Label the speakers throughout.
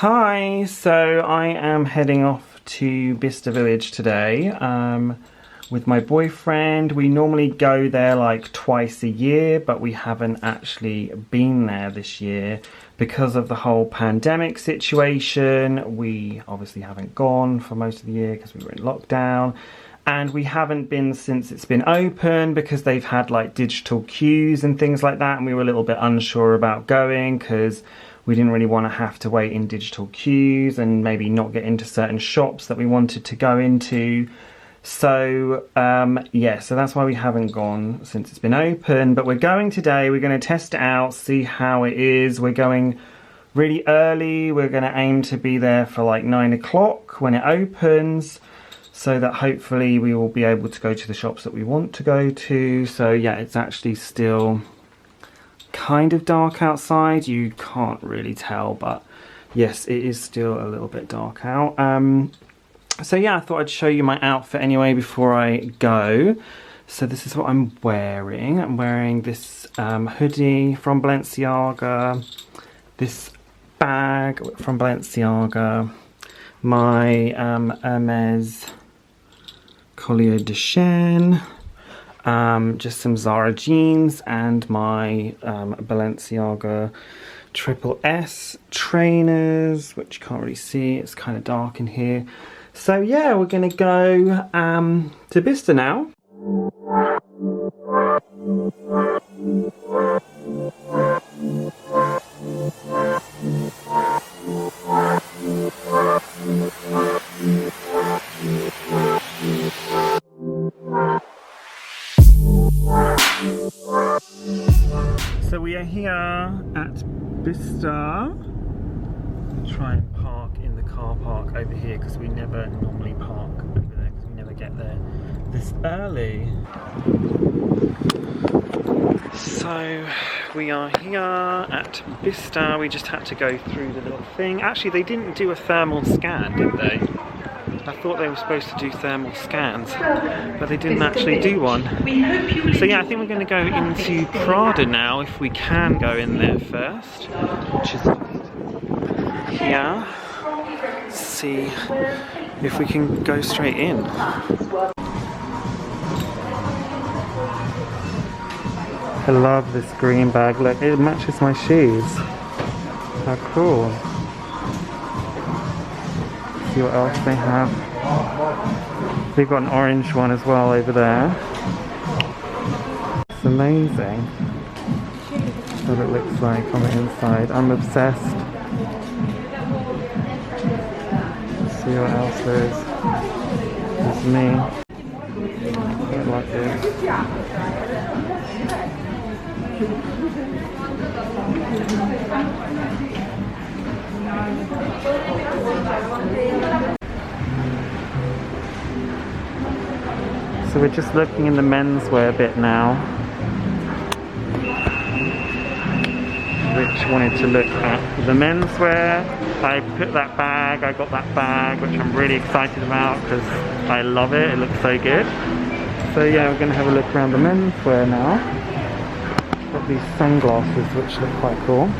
Speaker 1: Hi, so I am heading off to Bicester Village today with my boyfriend. We normally go there like twice a year, but we haven't actually been there this year because of the whole pandemic situation. We obviously haven't gone for most of the year because we were in lockdown, and we haven't been since it's been open because they've had like digital queues and things like that, and we were a little bit unsure about going because we didn't really want to have to wait in digital queues and maybe not get into certain shops that we wanted to go into. So yeah, so that's why we haven't gone since it's been open, but we're going today. We're going to test it out, see how it is. We're going really early. We're going to aim to be there for like 9 o'clock when it opens, so that hopefully we will be able to go to the shops that we want to go to. So yeah, it's actually still kind of dark outside. You can't really tell, but yes, it is still a little bit dark out. So yeah, I thought I'd show you my outfit anyway before I go. So this is what I'm wearing. I'm wearing this hoodie from Balenciaga, this bag from Balenciaga, my Hermes collier de chaîne, just some Zara jeans, and my Balenciaga Triple S trainers, which you can't really see, it's kind of dark in here. So yeah, we're gonna go to Bicester now. So we are here at Bicester. I'll try and park in the car park over here because we never normally park over there because we never get there this early. So we are here at Bicester. We just had to go through the little thing. Actually, they didn't do a thermal scan, did they? I thought they were supposed to do thermal scans, but they didn't actually do one. So yeah, I think we're going to go into Prada now, if we can go in there first, which is here. See if we can go straight in. I love this green bag. Look, it matches my shoes. How cool. See what else they have. They've got an orange one as well over there. It's amazing what it looks like on the inside. I'm obsessed. Let's see what else there is. There's me. I like this. So we're just looking in the menswear bit now. Rich wanted to look at the menswear. I put that bag, I got that bag, which I'm really excited about because I love it. It looks so good. So yeah, we're going to have a look around the menswear now. Got these sunglasses which look quite cool.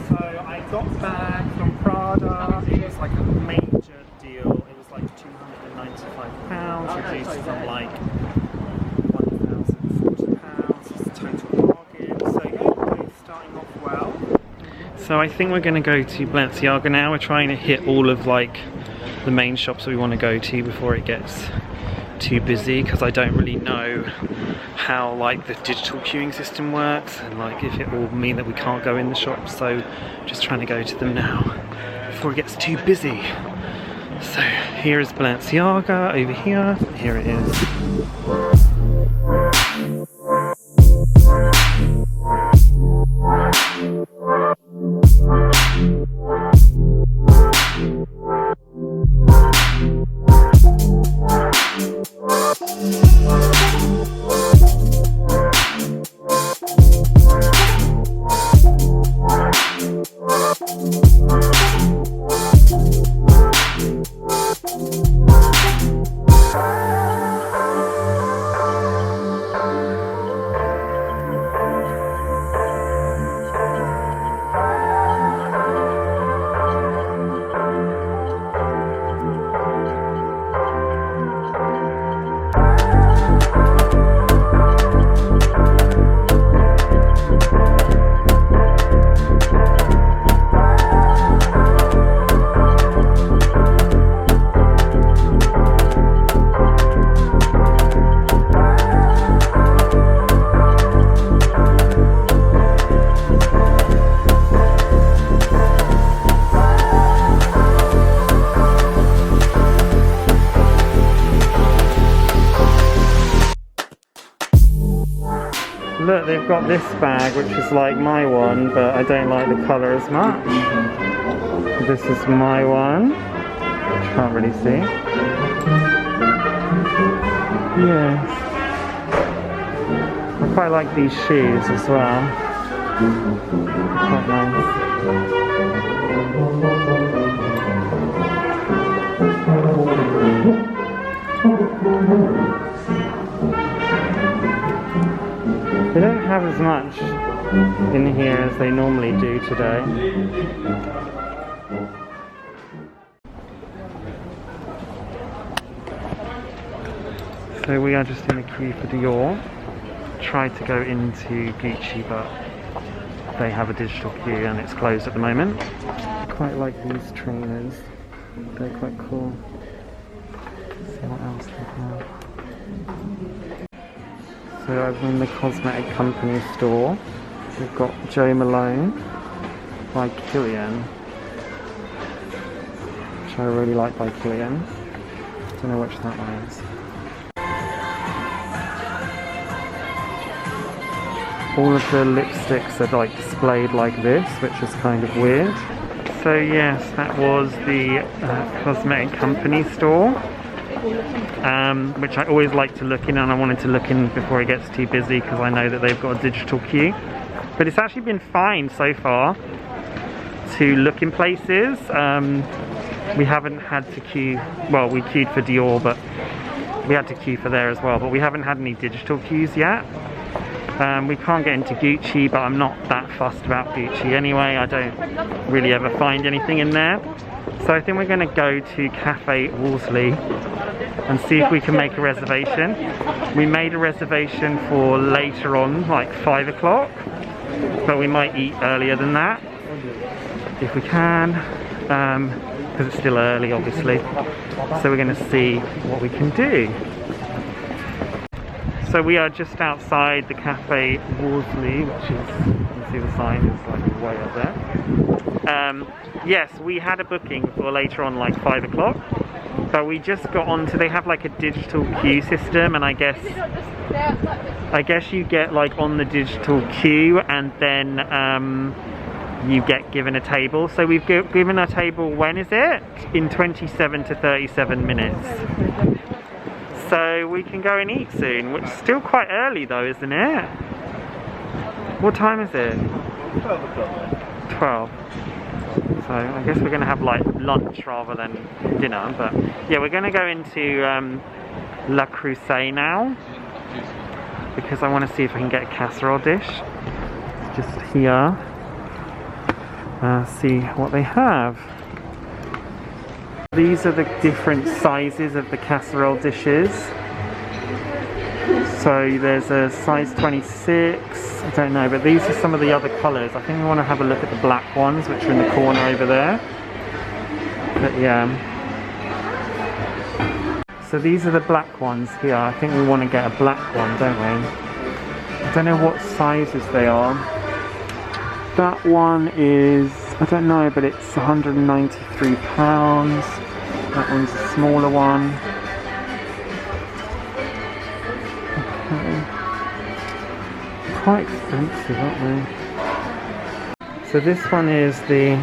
Speaker 1: So I got the bag from Prada. It was like a major deal. It was like £295, reduced from like £1,040. It's a total bargain. So yeah, we're starting off well. So I think we're going to go to Balenciaga now. We're trying to hit all of like the main shops that we want to go to before it gets too busy, because I don't really know how like the digital queuing system works and like if it will mean that we can't go in the shops. So just trying to go to them now before it gets too busy. So here is Balenciaga over here. Here it is. I've got this bag, which is like my one, but I don't like the colour as much. This is my one, which you can't really see. Yes. I quite like these shoes as well. Quite nice. They don't have as much in here as they normally do today. So we are just in a queue for Dior. Tried to go into Gucci, but they have a digital queue and it's closed at the moment. Quite like these trainers. They're quite cool. Let's see what else they have. So I'm in the cosmetic company store. We've got Jo Malone by Kilian, which I really like by Kilian. Don't know which that one is. All of the lipsticks are like displayed like this, which is kind of weird. So yes, that was the cosmetic company store. Which I always like to look in, and I wanted to look in before it gets too busy because I know that they've got a digital queue. But it's actually been fine so far to look in places. We haven't had to queue, well, we queued for Dior, but we had to queue for there as well, but we haven't had any digital queues yet. We can't get into Gucci, but I'm not that fussed about Gucci anyway. I don't really ever find anything in there. So I think we're going to go to Cafe Wolseley and see if we can make a reservation. We made a reservation for later on, like 5 o'clock, but we might eat earlier than that if we can, because it's still early obviously. So we're going to see what we can do. So we are just outside the Cafe Wolseley, which is, you can see the sign is like way up there. Yes, we had a booking for later on, like 5 o'clock, but we just got onto, they have like a digital queue system, and I guess you get like on the digital queue and then you get given a table. So we've given a table, when is it? In 27 to 37 minutes. So we can go and eat soon, which is still quite early though, isn't it? What time is it?
Speaker 2: 12 o'clock.
Speaker 1: 12. So I guess we're going to have like lunch rather than dinner, but yeah, we're going to go into La Crusade now because I want to see if I can get a casserole dish. Just here, see what they have. These are the different sizes of the casserole dishes. So there's a size 26, I don't know, but these are some of the other colours. I think we want to have a look at the black ones, which are in the corner over there. But yeah. So these are the black ones here. I think we want to get a black one, don't we? I don't know what sizes they are. That one is, I don't know, but it's £193. That one's a smaller one. Quite expensive, aren't they? So this one is the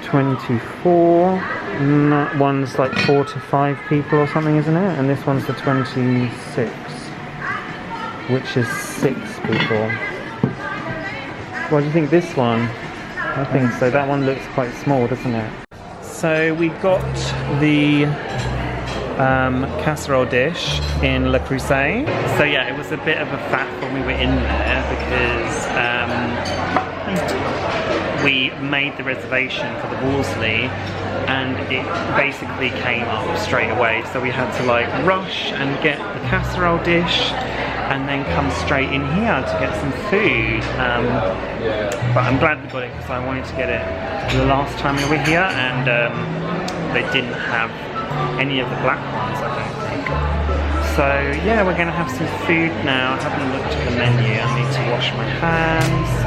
Speaker 1: 24. And that one's like 4 to 5 people or something, isn't it? And this one's the 26, which is 6 people. What do you think this one? I think so. That one looks quite small, doesn't it? So we got the casserole dish in Le Creuset. So yeah, it was a bit of a faff when we were in there because we made the reservation for the Wolseley and it basically came up straight away. So we had to like rush and get the casserole dish and then come straight in here to get some food. But I'm glad we got it because I wanted to get it the last time we were here and they didn't have any of the black ones, I don't think. So yeah, we're gonna have some food now. I haven't looked at the menu. I need to wash my hands.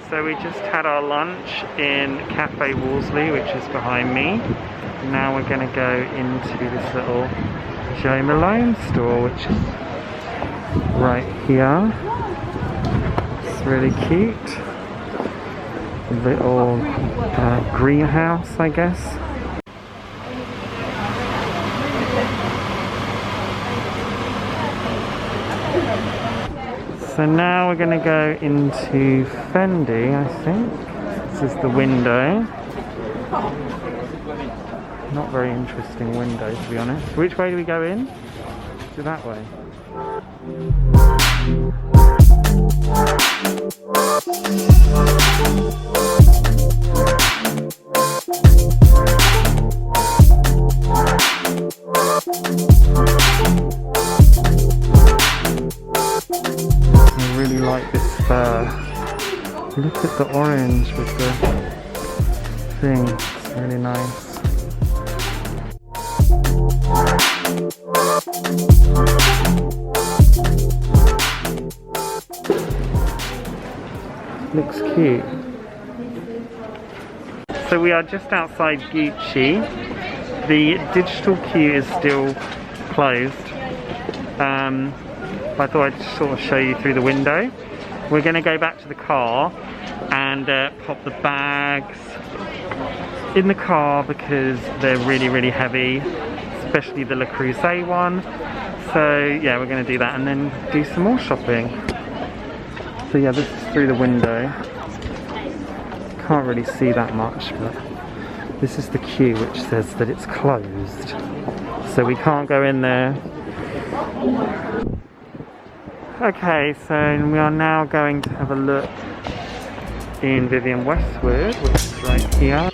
Speaker 1: So So we just had our lunch in Cafe Wolseley, which is behind me. Now we're going to go into this little Jo Malone store, which is right here. It's really cute. Little greenhouse, I guess. So now we're going to go into Fendi, I think. This is the window. Not very interesting window, to be honest. Which way do we go in? To that way. I really like this fur. Look at the orange with the thing. It's really nice. Looks cute. So we are just outside Gucci. The digital queue is still closed. I thought I'd sort of show you through the window. We're going to go back to the car and pop the bags in the car because they're really heavy, especially the Le Creuset one. So yeah, we're going to do that and then do some more shopping. So yeah, this is through the window. Can't really see that much, but this is the queue which says that it's closed. So we can't go in there. Okay, so we are now going to have a look in Vivienne Westwood, which is right here.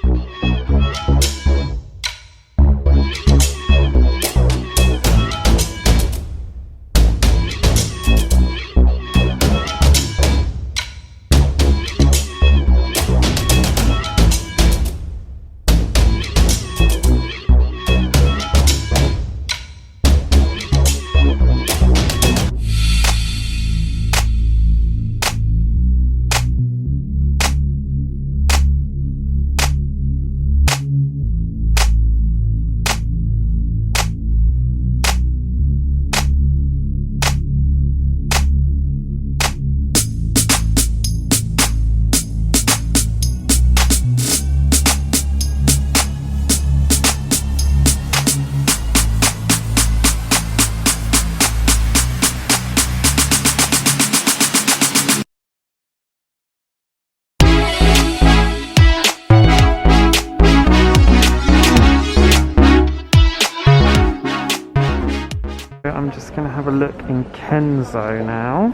Speaker 1: I'm just going to have a look in Kenzo now.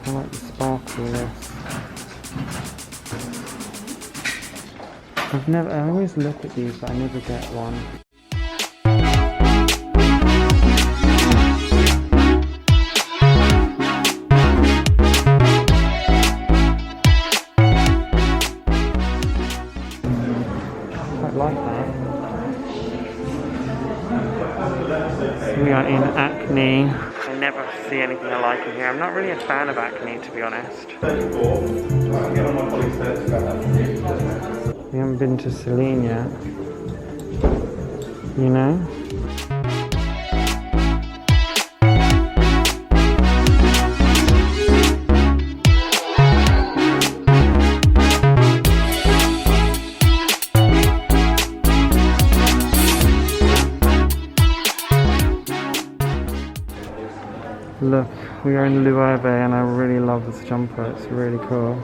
Speaker 1: I like the sparkle of this. I always look at these, but I never get one. Like that. We are in Acne. I never see anything I like in here. I'm not really a fan of Acne, to be honest. We haven't been to Celine yet. You know? Look, we are in Loewe and I really love this jumper, it's really cool.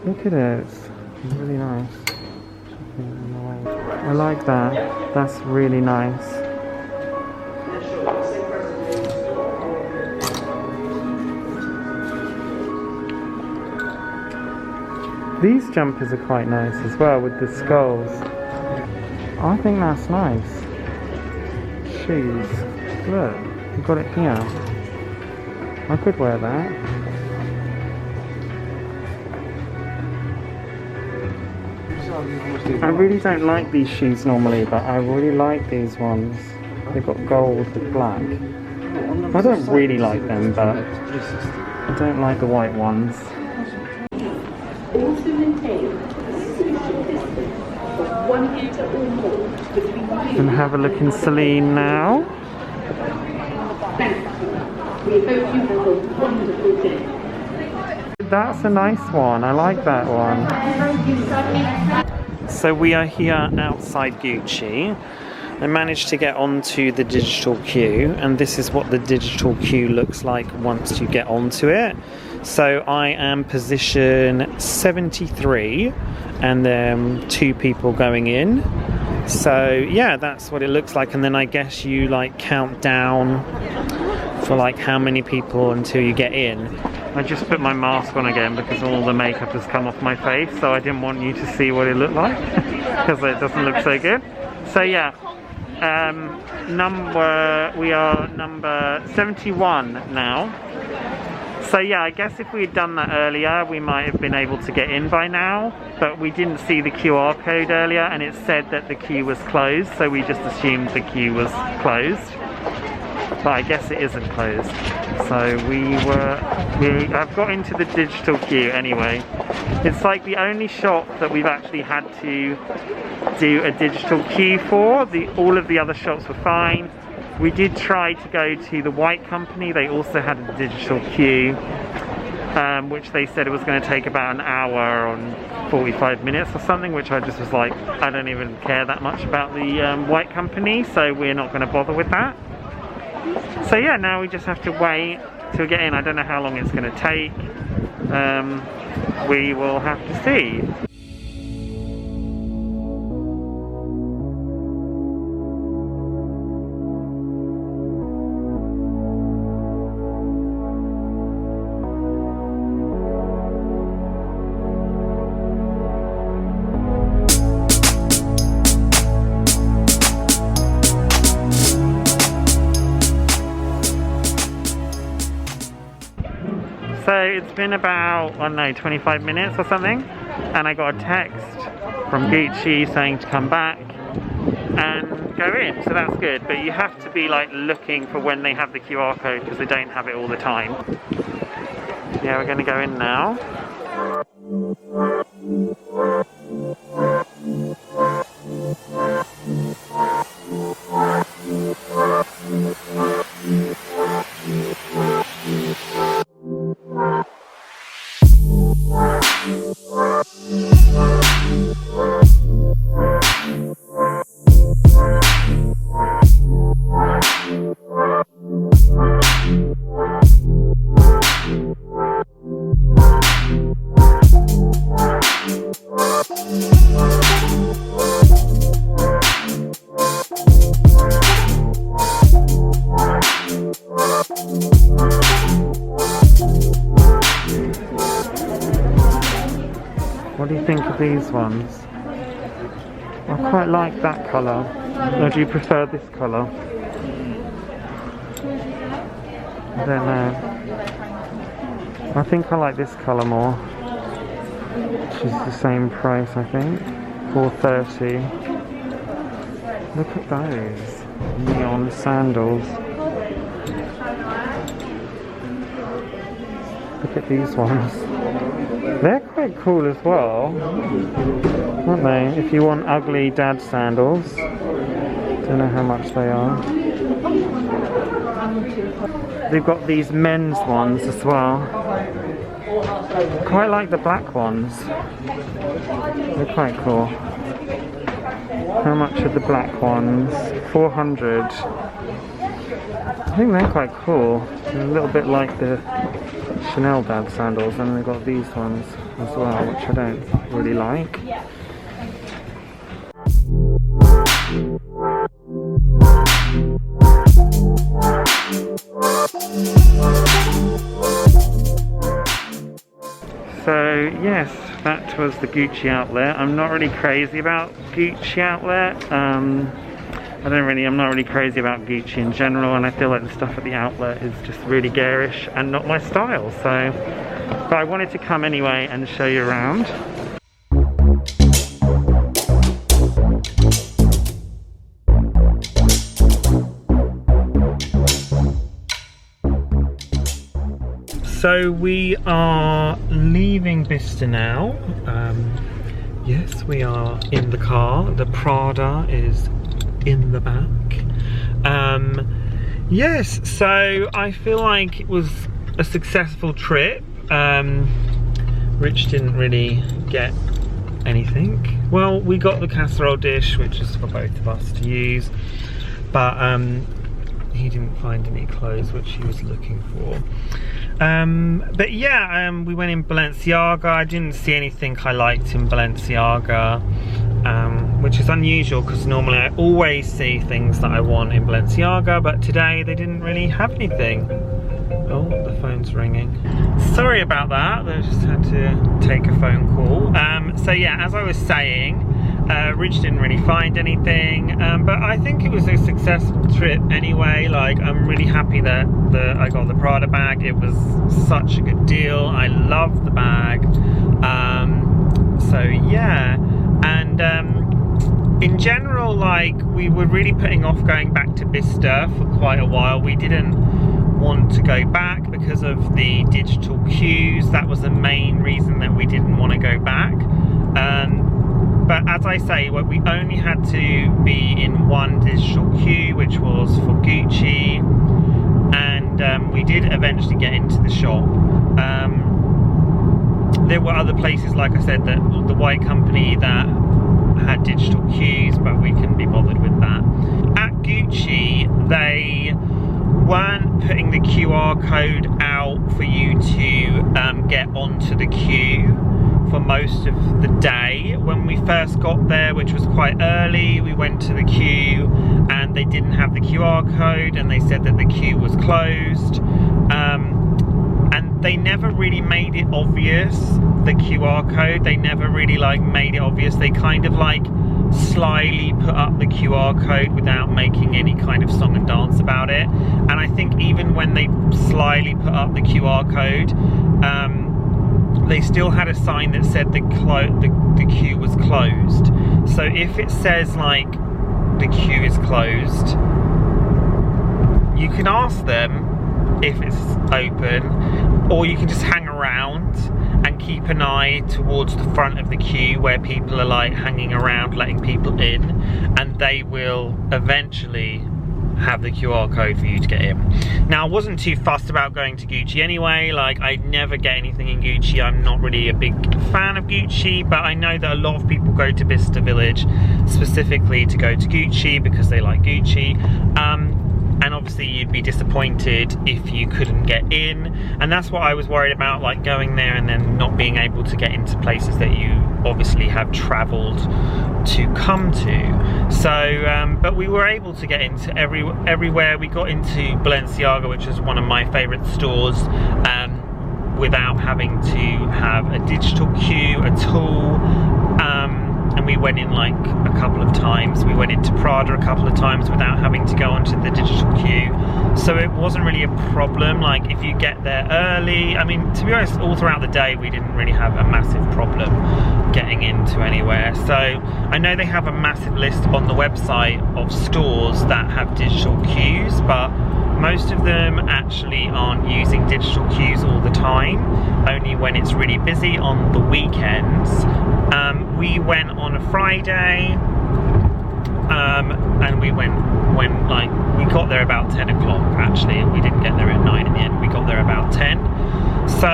Speaker 1: Look at it, it's really nice. I like that, that's really nice. These jumpers are quite nice as well with the skulls. I think that's nice. Shoes. Look, you've got it here. I could wear that. I really don't like these shoes normally, but I really like these ones. They've got gold with black. I don't really like them, but I don't like the white ones.
Speaker 2: Also maintain a social distance of 1 meter or more between you.
Speaker 1: And have a look in Celine now.
Speaker 2: Thank you. We hope you have a wonderful day.
Speaker 1: That's a nice one. I like that one. So we are here outside Gucci. I managed to get onto the digital queue, and this is what the digital queue looks like once you get onto it. So I am position 73, and then 2 people going in. So yeah, that's what it looks like. And then I guess you like count down for like how many people until you get in. I just put my mask on again because all the makeup has come off my face, so I didn't want you to see what it looked like because it doesn't look so good. So yeah, we are number 71 now. So yeah, I guess if we had done that earlier, we might have been able to get in by now, but we didn't see the QR code earlier and it said that the queue was closed, so we just assumed the queue was closed. But I guess it isn't closed. So I've got into the digital queue anyway. It's like the only shop that we've actually had to do a digital queue for. All of the other shops were fine. We did try to go to the white company. They also had a digital queue, which they said it was going to take about an hour and 45 minutes or something, which I just was like, I don't even care that much about the white company, so we're not going to bother with that. So yeah, now we just have to wait till we get in. I don't know how long it's going to take. We will have to see. So it's been about, I don't know, 25 minutes or something, and I got a text from Gucci saying to come back and go in, so that's good. But you have to be like looking for when they have the QR code because they don't have it all the time. Yeah, we're going to go in now. What do you think of these ones? I quite like that colour. Or do you prefer this colour? I don't know. I think I like this colour more. Which is the same price, I think. $4.30. Look at those neon sandals. Look at these ones. They're quite cool as well, aren't they? If you want ugly dad sandals. Don't know how much they are. They've got these men's ones as well. Quite like the black ones. They're quite cool. How much are the black ones? 400. I think they're quite cool. They're a little bit like the Chanel dad sandals, and they've got these ones as well, which I don't really like. So yes, that was the Gucci outlet. I'm not really crazy about Gucci outlet. I'm not really crazy about Gucci in general, and I feel like the stuff at the outlet is just really garish and not my style. So, but I wanted to come anyway and show you around. So we are leaving Bicester now. Yes, we are in the car. The Prada is in the back. Yes, so I feel like it was a successful trip. Rich didn't really get anything. Well, we got the casserole dish, which is for both of us to use, but he didn't find any clothes which he was looking for. But yeah, we went in Balenciaga. I didn't see anything I liked in Balenciaga, which is unusual because normally I always see things that I want in Balenciaga, but today they didn't really have anything. Oh, the phone's ringing. Sorry about that, I just had to take a phone call. So yeah, as I was saying, Rich didn't really find anything, but I think it was a successful trip anyway. Like, I'm really happy that I got the Prada bag. It was such a good deal. I love the bag. So yeah, and in general, like, we were really putting off going back to Bicester for quite a while. We didn't want to go back because of the digital queues. That was the main reason that we didn't want to go back. But as I say, well, we only had to be in one digital queue, which was for Gucci, and we did eventually get into the shop. There were other places, like I said, that the white company that had digital queues, but we couldn't be bothered with that. At Gucci, they weren't putting the QR code out for you to get onto the queue for most of the day. When we first got there, which was quite early, we went to the queue and they didn't have the QR code, and they said that the queue was closed. And they never really made it obvious, the QR code. They never really like made it obvious. They kind of like slyly put up the QR code without making any kind of song and dance about it. And I think even when they slyly put up the QR code, they still had a sign that said the queue was closed. So if it says like the queue is closed, you can ask them if it's open, or you can just hang around and keep an eye towards the front of the queue where people are like hanging around letting people in, and they will eventually have the QR code for you to get in. Now, I wasn't too fussed about going to Gucci anyway. Like, I never get anything in Gucci. I'm not really a big fan of Gucci, but I know that a lot of people go to Bicester Village specifically to go to Gucci because they like Gucci. And obviously you'd be disappointed if you couldn't get in, and that's what I was worried about, like going there and then not being able to get into places that you obviously have travelled to come to. So but we were able to get into everywhere. We got into Balenciaga, which is one of my favourite stores, without having to have a digital queue at all. And we went in like a couple of times. We went into Prada a couple of times without having to go onto the digital queue. So it wasn't really a problem. Like, if you get there early, I mean, to be honest, all throughout the day we didn't really have a massive problem getting into anywhere. So I know they have a massive list on the website of stores that have digital queues, but most of them actually aren't using digital queues all the time, only when it's really busy on the weekends. We went on a Friday, and we went when, like, we got there about 10 o'clock actually. We didn't get there at 9 in the end, we got there about 10. So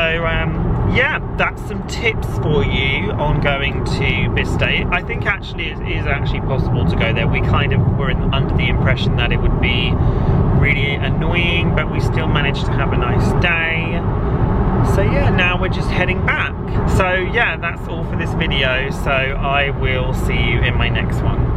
Speaker 1: yeah, that's some tips for you on going to Bicester. I think actually it is actually possible to go there. We kind of were under the impression that it would be really annoying, but we still managed to have a nice day. So yeah, now we're just heading back. So yeah, that's all for this video. So I will see you in my next one.